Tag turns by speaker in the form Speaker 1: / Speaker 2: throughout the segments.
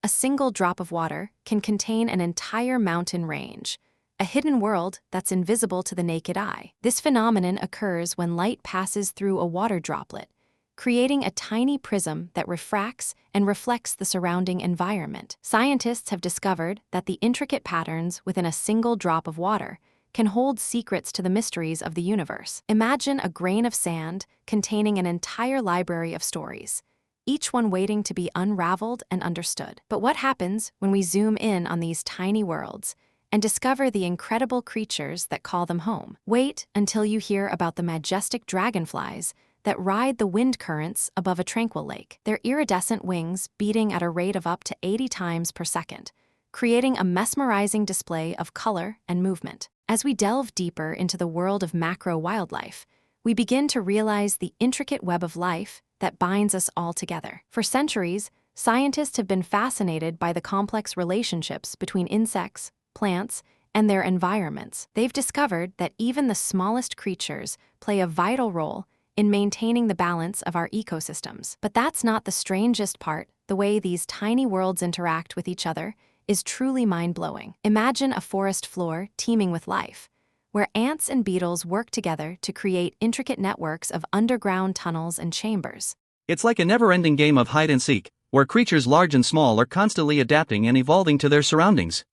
Speaker 1: A single drop of water can contain an entire mountain range, a hidden world that's invisible to the naked eye. This phenomenon occurs when light passes through a water droplet, creating a tiny prism that refracts and reflects the surrounding environment. Scientists have discovered that the intricate patterns within a single drop of water can hold secrets to the mysteries of the universe. Imagine a grain of sand containing an entire library of stories, each one waiting to be unraveled and understood. But what happens when we zoom in on these tiny worlds and discover the incredible creatures that call them home? Wait until you hear about the majestic dragonflies that ride the wind currents above a tranquil lake, their iridescent wings beating at a rate of up to 80 times per second, creating a mesmerizing display of color and movement. As we delve deeper into the world of macro wildlife, we begin to realize the intricate web of life that binds us all together. For centuries, scientists have been fascinated by the complex relationships between insects, plants, and their environments. They've discovered that even the smallest creatures play a vital role in maintaining the balance of our ecosystems. But that's not the strangest part. The way these tiny worlds interact with each other is truly mind-blowing. Imagine a forest floor teeming with life, where ants and beetles work together to create intricate networks of underground tunnels and chambers.
Speaker 2: It's like a never-ending game of hide and seek, where creatures large and small are constantly adapting and evolving to their surroundings.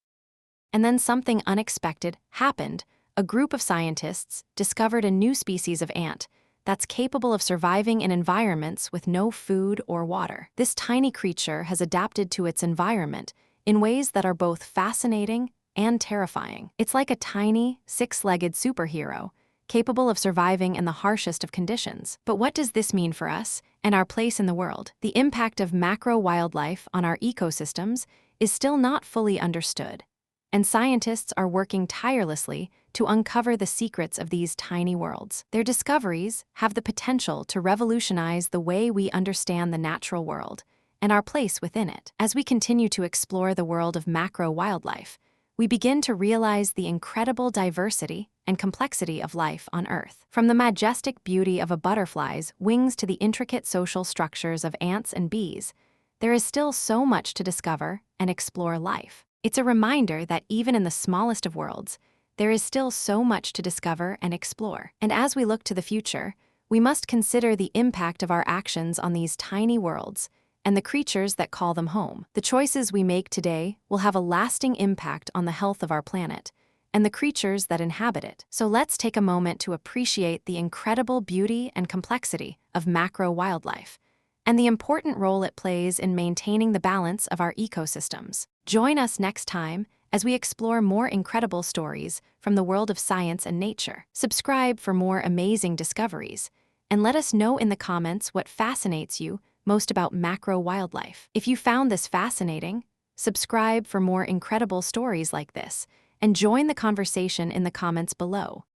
Speaker 1: And then something unexpected happened. A group of scientists discovered a new species of ant that's capable of surviving in environments with no food or water. This tiny creature has adapted to its environment in ways that are both fascinating and terrifying. It's like a tiny, six-legged superhero, capable of surviving in the harshest of conditions. But what does this mean for us and our place in the world? The impact of macro wildlife on our ecosystems is still not fully understood, and scientists are working tirelessly to uncover the secrets of these tiny worlds. Their discoveries have the potential to revolutionize the way we understand the natural world and our place within it. As we continue to explore the world of macro wildlife, we begin to realize the incredible diversity and complexity of life on Earth. From the majestic beauty of a butterfly's wings to the intricate social structures of ants and bees, there is still so much to discover and explore life. It's a reminder that even in the smallest of worlds, there is still so much to discover and explore. And as we look to the future, we must consider the impact of our actions on these tiny worlds and the creatures that call them home. The choices we make today will have a lasting impact on the health of our planet and the creatures that inhabit it. So let's take a moment to appreciate the incredible beauty and complexity of macro wildlife and the important role it plays in maintaining the balance of our ecosystems. Join us next time as we explore more incredible stories from the world of science and nature. Subscribe for more amazing discoveries, and let us know in the comments what fascinates you most about macro wildlife. If you found this fascinating, subscribe for more incredible stories like this, and join the conversation in the comments below.